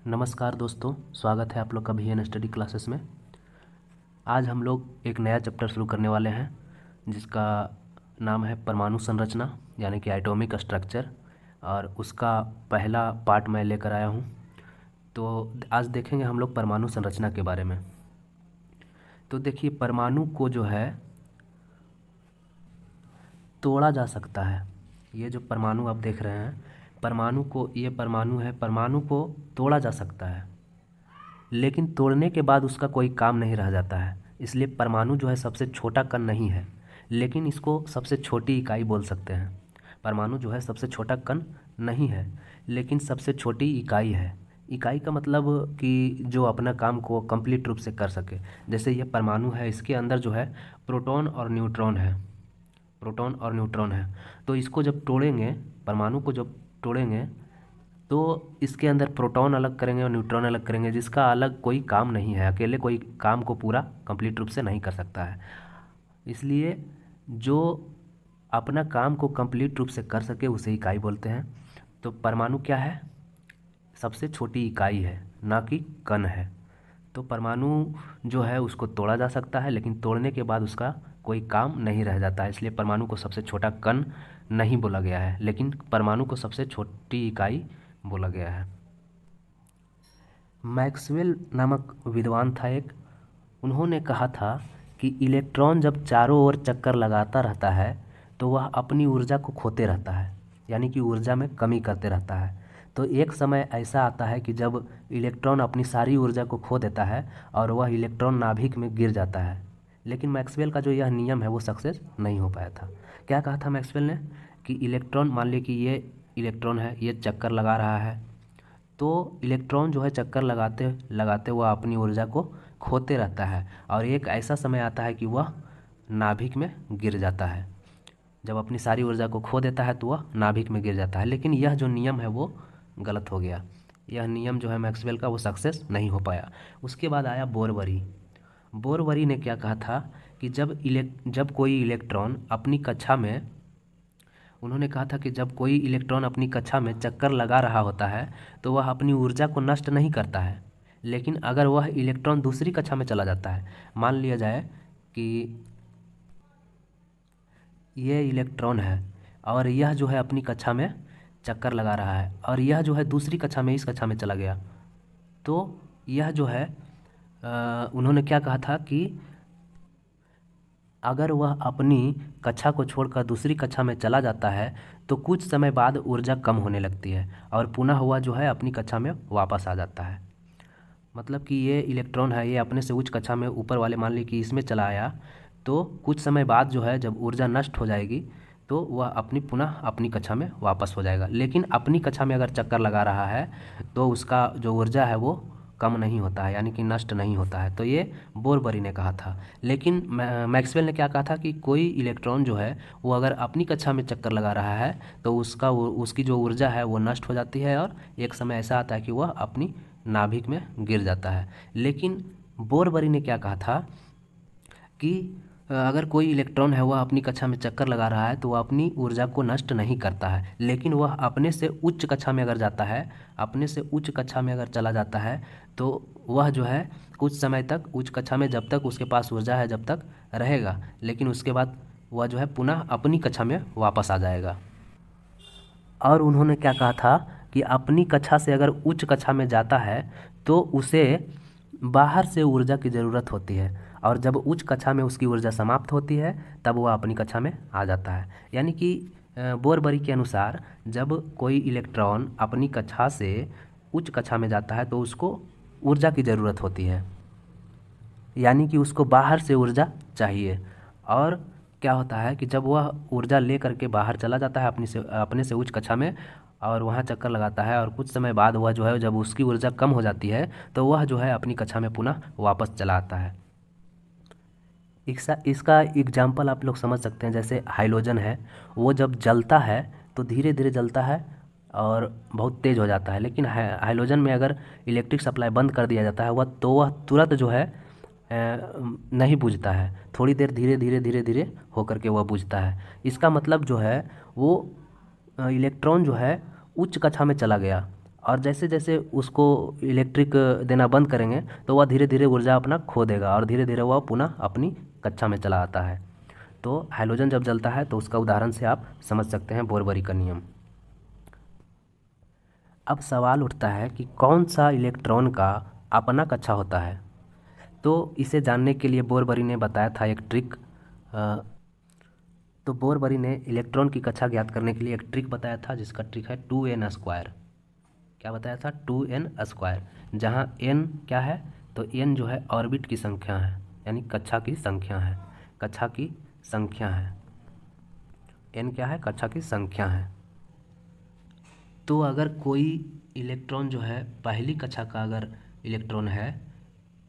नमस्कार दोस्तों, स्वागत है आप लोग का VN स्टडी क्लासेस में। आज हम लोग एक नया चैप्टर शुरू करने वाले हैं जिसका नाम है परमाणु संरचना यानी कि एटॉमिक स्ट्रक्चर, और उसका पहला पार्ट मैं लेकर आया हूं। तो आज देखेंगे हम लोग परमाणु संरचना के बारे में। तो देखिए, परमाणु को जो है तोड़ा जा सकता है। ये जो परमाणु आप देख रहे हैं, परमाणु को, ये परमाणु है, परमाणु को तोड़ा जा सकता है, लेकिन तोड़ने के बाद उसका कोई काम नहीं रह जाता है। इसलिए परमाणु जो है सबसे छोटा कण नहीं है, लेकिन इसको सबसे छोटी इकाई बोल सकते हैं। परमाणु जो है सबसे छोटा कण नहीं है, लेकिन सबसे छोटी इकाई है। इकाई का मतलब कि जो अपना काम को कंप्लीट रूप से कर सके। जैसे ये परमाणु है, इसके अंदर जो है प्रोटॉन और न्यूट्रॉन है, प्रोटॉन और न्यूट्रॉन है। तो इसको जब तोड़ेंगे, परमाणु को जब तोड़ेंगे, तो इसके अंदर प्रोटॉन अलग करेंगे और न्यूट्रॉन अलग करेंगे, जिसका अलग कोई काम नहीं है। अकेले कोई काम को पूरा कंप्लीट रूप से नहीं कर सकता है। इसलिए जो अपना काम को कंप्लीट रूप से कर सके उसे इकाई बोलते हैं। तो परमाणु क्या है? सबसे छोटी इकाई है, ना कि कण है। तो परमाणु जो है उसको तोड़ा जा सकता है, लेकिन तोड़ने के बाद उसका कोई काम नहीं रह जाता है। इसलिए परमाणु को सबसे छोटा कण नहीं बोला गया है, लेकिन परमाणु को सबसे छोटी इकाई बोला गया है। मैक्सवेल नामक विद्वान था एक, उन्होंने कहा था कि इलेक्ट्रॉन जब चारों ओर चक्कर लगाता रहता है तो वह अपनी ऊर्जा को खोते रहता है, यानी कि ऊर्जा में कमी करते रहता है। तो एक समय ऐसा आता है कि जब इलेक्ट्रॉन अपनी सारी ऊर्जा को खो देता है और वह इलेक्ट्रॉन नाभिक में गिर जाता है। लेकिन मैक्सवेल का जो यह नियम है वो सक्सेस नहीं हो पाया था। क्या कहा था मैक्सवेल ने कि इलेक्ट्रॉन, मान लीजिए कि ये इलेक्ट्रॉन है, ये चक्कर लगा रहा है, तो इलेक्ट्रॉन जो है चक्कर लगाते लगाते वह अपनी ऊर्जा को खोते रहता है और एक ऐसा समय आता है कि वह नाभिक में गिर जाता है। जब अपनी सारी ऊर्जा को खो देता है तो वह नाभिक में गिर जाता है। लेकिन यह जो नियम है वो गलत हो गया। यह नियम जो है मैक्सवेल का वो सक्सेस नहीं हो पाया। उसके बाद आया बोरबरी। बोरबरी ने क्या कहा था कि जब कोई इलेक्ट्रॉन अपनी कक्षा में, उन्होंने कहा था कि जब कोई इलेक्ट्रॉन अपनी कक्षा में चक्कर लगा रहा होता है तो वह अपनी ऊर्जा को नष्ट नहीं करता है। लेकिन अगर वह इलेक्ट्रॉन दूसरी कक्षा में चला जाता है, मान लिया जाए कि ये इलेक्ट्रॉन है और यह जो है अपनी कक्षा में चक्कर लगा रहा है और यह जो है दूसरी कक्षा में, इस कक्षा में चला गया, तो यह जो है उन्होंने क्या कहा था कि अगर वह अपनी कक्षा को छोड़कर दूसरी कक्षा में चला जाता है तो कुछ समय बाद ऊर्जा कम होने लगती है और पुनः वह जो है अपनी कक्षा में वापस आ जाता है। मतलब कि ये इलेक्ट्रॉन है, ये अपने से उच्च कक्षा में, ऊपर वाले मान ली कि इसमें चला आया, तो कुछ समय बाद जो है जब ऊर्जा नष्ट हो जाएगी तो वह पुनः अपनी कक्षा में वापस हो जाएगा। लेकिन अपनी कक्षा में अगर चक्कर लगा रहा है तो उसका जो ऊर्जा है वो कम नहीं होता है, यानी कि नष्ट नहीं होता है। तो ये बोरबरी ने कहा था। लेकिन मैक्सवेल ने क्या कहा था कि कोई इलेक्ट्रॉन जो है वो अगर अपनी कक्षा में चक्कर लगा रहा है तो उसकी जो ऊर्जा है वो नष्ट हो जाती है और एक समय ऐसा आता है कि वह अपनी नाभिक में गिर जाता है। लेकिन बोरबरी ने क्या कहा था कि अगर कोई इलेक्ट्रॉन है वह अपनी कक्षा में चक्कर लगा रहा है तो वह अपनी ऊर्जा को नष्ट नहीं करता है, लेकिन वह अपने से उच्च कक्षा में अगर जाता है, अपने से उच्च कक्षा में अगर चला जाता है तो वह जो है कुछ समय तक उच्च कक्षा में, जब तक उसके पास ऊर्जा है, जब तक रहेगा, लेकिन उसके बाद वह जो है पुनः अपनी कक्षा में वापस आ जाएगा। और उन्होंने क्या कहा था कि अपनी कक्षा से अगर उच्च कक्षा में जाता है तो उसे बाहर से ऊर्जा की ज़रूरत होती है और जब उच्च कक्षा में उसकी ऊर्जा समाप्त होती है तब वह अपनी कक्षा में आ जाता है। यानी कि बोरबरी के अनुसार जब कोई इलेक्ट्रॉन अपनी कक्षा से उच्च कक्षा में जाता है तो उसको ऊर्जा की ज़रूरत होती है, यानी कि उसको बाहर से ऊर्जा चाहिए। और क्या होता है कि जब वह ऊर्जा ले करके बाहर चला जाता है अपने से उच्च कक्षा में और वहाँ चक्कर लगाता है और कुछ समय बाद वह जो है, जब उसकी ऊर्जा कम हो जाती है तो वह जो है अपनी कक्षा में पुनः वापस चला आता है। इसका एग्जाम्पल आप लोग समझ सकते हैं। जैसे हाइड्रोजन है, वो जब जलता है तो धीरे धीरे जलता है और बहुत तेज़ हो जाता है, लेकिन हाइड्रोजन में अगर इलेक्ट्रिक सप्लाई बंद कर दिया जाता है वह तुरंत जो है नहीं बुझता है, थोड़ी देर धीरे धीरे धीरे धीरे होकर के वह बुझता है। इसका मतलब जो है वो इलेक्ट्रॉन जो है उच्च कक्षा में चला गया और जैसे जैसे उसको इलेक्ट्रिक देना बंद करेंगे तो वह धीरे धीरे ऊर्जा अपना खो देगा और धीरे धीरे वह पुनः अपनी कक्षा में चला आता है। तो हैलोजन जब जलता है तो उसका उदाहरण से आप समझ सकते हैं बोरबरी का नियम। अब सवाल उठता है कि कौन सा इलेक्ट्रॉन का अपना कक्षा होता है। तो इसे जानने के लिए बोरबरी ने बताया था एक ट्रिक। तो बोरबरी ने इलेक्ट्रॉन की कक्षा ज्ञात करने के लिए एक ट्रिक बताया था, जिसका ट्रिक है 2n²। क्या बताया था? 2n²। जहाँ n क्या है? तो n जो है ऑर्बिट की संख्या है, यानी कक्षा की संख्या है। कक्षा की संख्या है। n क्या है? कक्षा की संख्या है। तो अगर कोई इलेक्ट्रॉन जो है पहली कक्षा का अगर इलेक्ट्रॉन है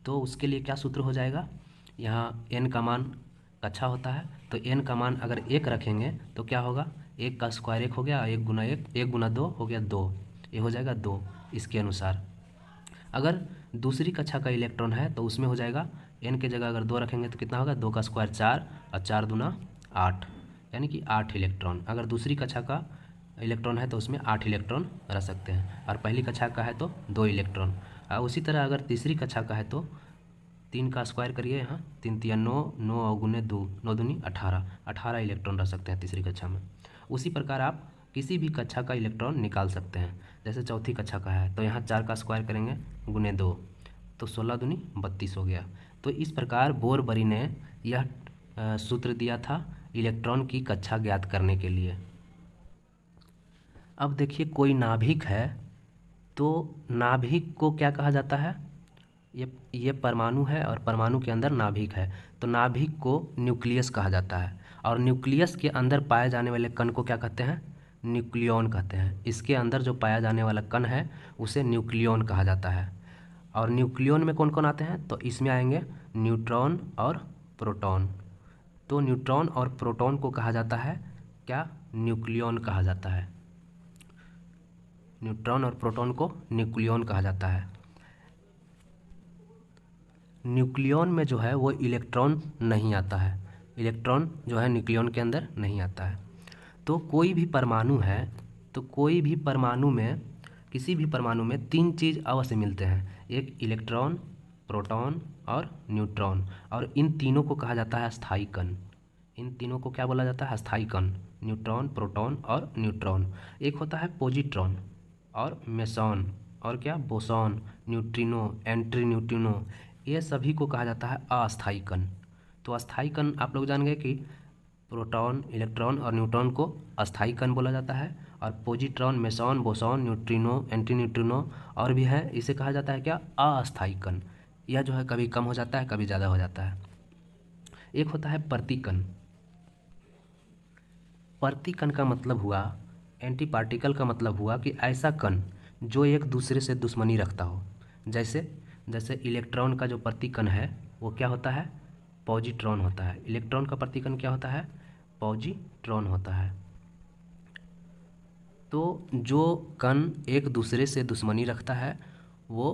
तो उसके लिए क्या सूत्र हो जाएगा? यहाँ n का मान कक्षा होता है, तो n का मान अगर 1 रखेंगे तो क्या होगा? 1 का स्क्वायर 1 हो गया, 1 गुना 1, 1 गुना 2 हो गया 2, ये हो जाएगा 2। इसके अनुसार अगर दूसरी कक्षा का इलेक्ट्रॉन है तो उसमें हो जाएगा n के जगह अगर 2 रखेंगे तो कितना होगा? 2 का स्क्वायर 4 और 4 दूना 8, यानी कि 8 इलेक्ट्रॉन। अगर दूसरी कक्षा का इलेक्ट्रॉन है तो उसमें 8 इलेक्ट्रॉन रह सकते हैं, और पहली कक्षा का है तो 2 इलेक्ट्रॉन। और उसी तरह अगर तीसरी कक्षा का है तो 3 का स्क्वायर करिए, यहाँ 3 तिया 9, 9 और गुने 2, 9 दूनी 18, 18 इलेक्ट्रॉन रह सकते हैं तीसरी कक्षा में। उसी प्रकार आप किसी भी कक्षा का इलेक्ट्रॉन निकाल सकते हैं। जैसे चौथी कक्षा का है तो यहाँ 4 का स्क्वायर करेंगे गुने 2, तो 16 दूनी 32 हो गया। तो इस प्रकार बोरबरी ने यह सूत्र दिया था इलेक्ट्रॉन की कक्षा ज्ञात करने के लिए। अब देखिए कोई नाभिक है, तो नाभिक को क्या कहा जाता है? ये परमाणु है और परमाणु के अंदर नाभिक है, तो नाभिक को न्यूक्लियस कहा जाता है। और न्यूक्लियस के अंदर पाए जाने वाले कण को क्या कहते हैं? न्यूक्लियॉन कहते हैं। इसके अंदर जो पाया जाने वाला कण है उसे न्यूक्लियॉन कहा जाता है। और न्यूक्लियॉन में कौन कौन आते हैं? तो इसमें आएंगे न्यूट्रॉन और प्रोटॉन। तो न्यूट्रॉन और प्रोटॉन को कहा जाता है क्या? न्यूक्लियॉन कहा जाता है। न्यूट्रॉन और प्रोटॉन को न्यूक्लियॉन कहा जाता है। न्यूक्लियॉन में जो है वो इलेक्ट्रॉन नहीं आता है। इलेक्ट्रॉन जो है न्यूक्लियॉन के अंदर नहीं आता है। तो कोई भी परमाणु है, तो कोई भी परमाणु में, किसी भी परमाणु में 3 चीज़ अवश्य मिलते हैं, एक इलेक्ट्रॉन, प्रोटॉन और न्यूट्रॉन। और इन तीनों को कहा जाता है स्थायी कण। इन तीनों को क्या बोला जाता है? स्थायी कण। न्यूट्रॉन, प्रोटॉन और न्यूट्रॉन। एक होता है पॉजिट्रॉन और मेसॉन और क्या? बोसॉन, न्यूट्रिनो, एंटी न्यूट्रिनो, ये सभी को कहा जाता है अस्थायी कण। तो अस्थायी कण आप लोग जान गए कि प्रोटॉन, इलेक्ट्रॉन और न्यूट्रॉन को अस्थायी कण बोला जाता है, और positron, meson, boson, neutrino, anti neutrino और भी है, इसे कहा जाता है क्या? अस्थायी कण। यह जो है कभी कम हो जाता है, कभी ज़्यादा हो जाता है। एक होता है प्रतिकण। प्रतिकण का मतलब हुआ, एंटी पार्टिकल का मतलब हुआ कि ऐसा कण जो एक दूसरे से दुश्मनी रखता हो। जैसे इलेक्ट्रॉन का जो प्रतिकण है वो क्या होता है? पॉजिट्रॉन होता है। इलेक्ट्रॉन का प्रतिकण क्या होता है? पॉजिट्रॉन होता है। तो जो कण एक दूसरे से दुश्मनी रखता है वो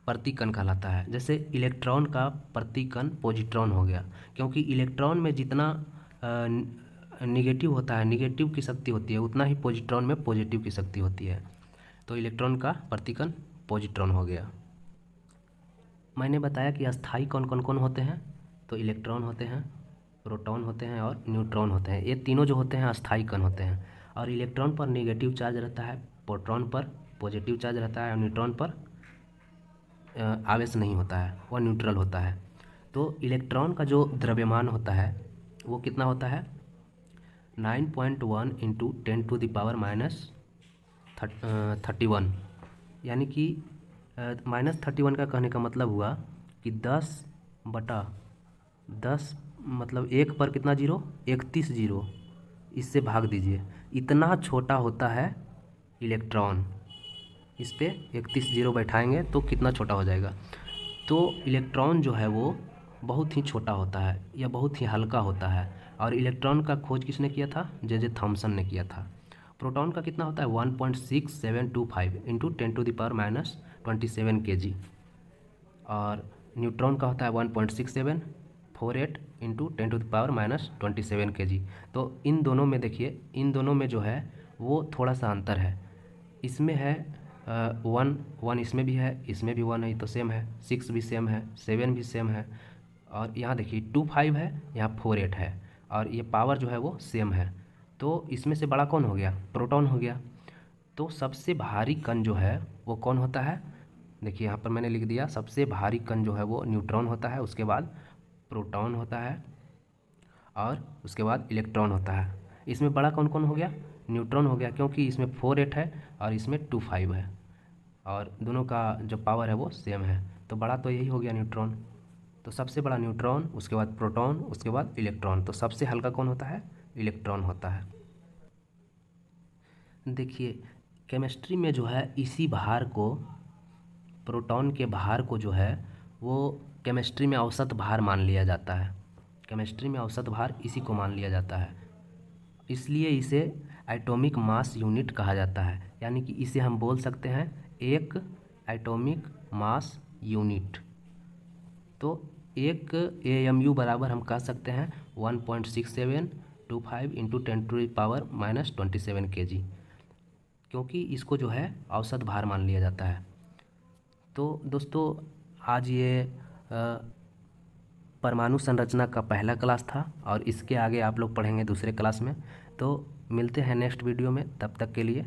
प्रतिकण कहलाता है। जैसे इलेक्ट्रॉन का प्रतिकण पॉजिट्रॉन हो गया, क्योंकि इलेक्ट्रॉन में जितना निगेटिव होता है, निगेटिव की शक्ति होती है, उतना ही पॉजिट्रॉन में पॉजिटिव की शक्ति होती है। तो इलेक्ट्रॉन का प्रतिकण पॉजिट्रॉन हो गया। मैंने बताया कि अस्थायी कौन कौन कौन होते हैं, तो इलेक्ट्रॉन होते हैं, प्रोटॉन होते हैं और न्यूट्रॉन होते हैं। ये तीनों जो होते हैं अस्थायी कण होते हैं। और इलेक्ट्रॉन पर नेगेटिव चार्ज रहता है, प्रोटॉन पर पॉजिटिव चार्ज रहता है और न्यूट्रॉन पर आवेश नहीं होता है, वह न्यूट्रल होता है। तो इलेक्ट्रॉन का जो द्रव्यमान होता है वो कितना होता है? 9.1 इंटू 10⁻31, यानी कि -31 का कहने का मतलब हुआ कि 10/10 मतलब 1 पर कितना जीरो? 31 जीरो, इससे भाग दीजिए। इतना छोटा होता है इलेक्ट्रॉन। इस पे 31 जीरो बैठाएंगे तो कितना छोटा हो जाएगा? तो इलेक्ट्रॉन जो है वो बहुत ही छोटा होता है या बहुत ही हल्का होता है। और इलेक्ट्रॉन का खोज किसने किया था? जे थॉमसन ने किया था। प्रोटॉन का कितना होता है? 1.6725 इंटू 10⁻27 kg। और न्यूट्रॉन का होता है 1.6748 इंटू 10⁻27 kg। तो इन दोनों में देखिए, इन दोनों में जो है वो थोड़ा सा अंतर है। इसमें है वन वन इसमें भी है, इसमें भी वन है तो सेम है, 6 भी सेम है, 7 भी सेम है, और यहाँ देखिए 2 5 है, यहाँ 4 8 है, और ये पावर जो है वो सेम है। तो इसमें से बड़ा कौन हो गया? प्रोटॉन हो गया। तो सबसे भारी कण जो है वो कौन होता है? देखिए यहाँ पर मैंने लिख दिया, सबसे भारी कण जो है वो न्यूट्रॉन होता है, उसके बाद प्रोटॉन होता है, और उसके बाद इलेक्ट्रॉन होता है। इसमें बड़ा कौन कौन हो गया? न्यूट्रॉन हो गया, क्योंकि इसमें 4 8 है और इसमें 2 5 है, और दोनों का जो पावर है वो सेम है, तो बड़ा तो यही हो गया न्यूट्रॉन। तो सबसे बड़ा न्यूट्रॉन, उसके बाद प्रोटॉन, उसके बाद इलेक्ट्रॉन। तो सबसे हल्का कौन होता है? इलेक्ट्रॉन होता है। देखिए केमिस्ट्री में जो है इसी भार को, प्रोटॉन के भार को जो है वो केमिस्ट्री में औसत भार मान लिया जाता है। केमिस्ट्री में औसत भार इसी को मान लिया जाता है, इसलिए इसे एटॉमिक मास यूनिट कहा जाता है। यानी कि इसे हम बोल सकते हैं एक एटॉमिक मास यूनिट। तो एक AMU बराबर हम कह सकते हैं 1.6725 इंटू 10⁻⁻27 kg, क्योंकि इसको जो है औसत भार मान लिया जाता है। तो दोस्तों आज ये परमाणु संरचना का पहला क्लास था, और इसके आगे आप लोग पढ़ेंगे दूसरे क्लास में। तो मिलते हैं नेक्स्ट वीडियो में, तब तक के लिए।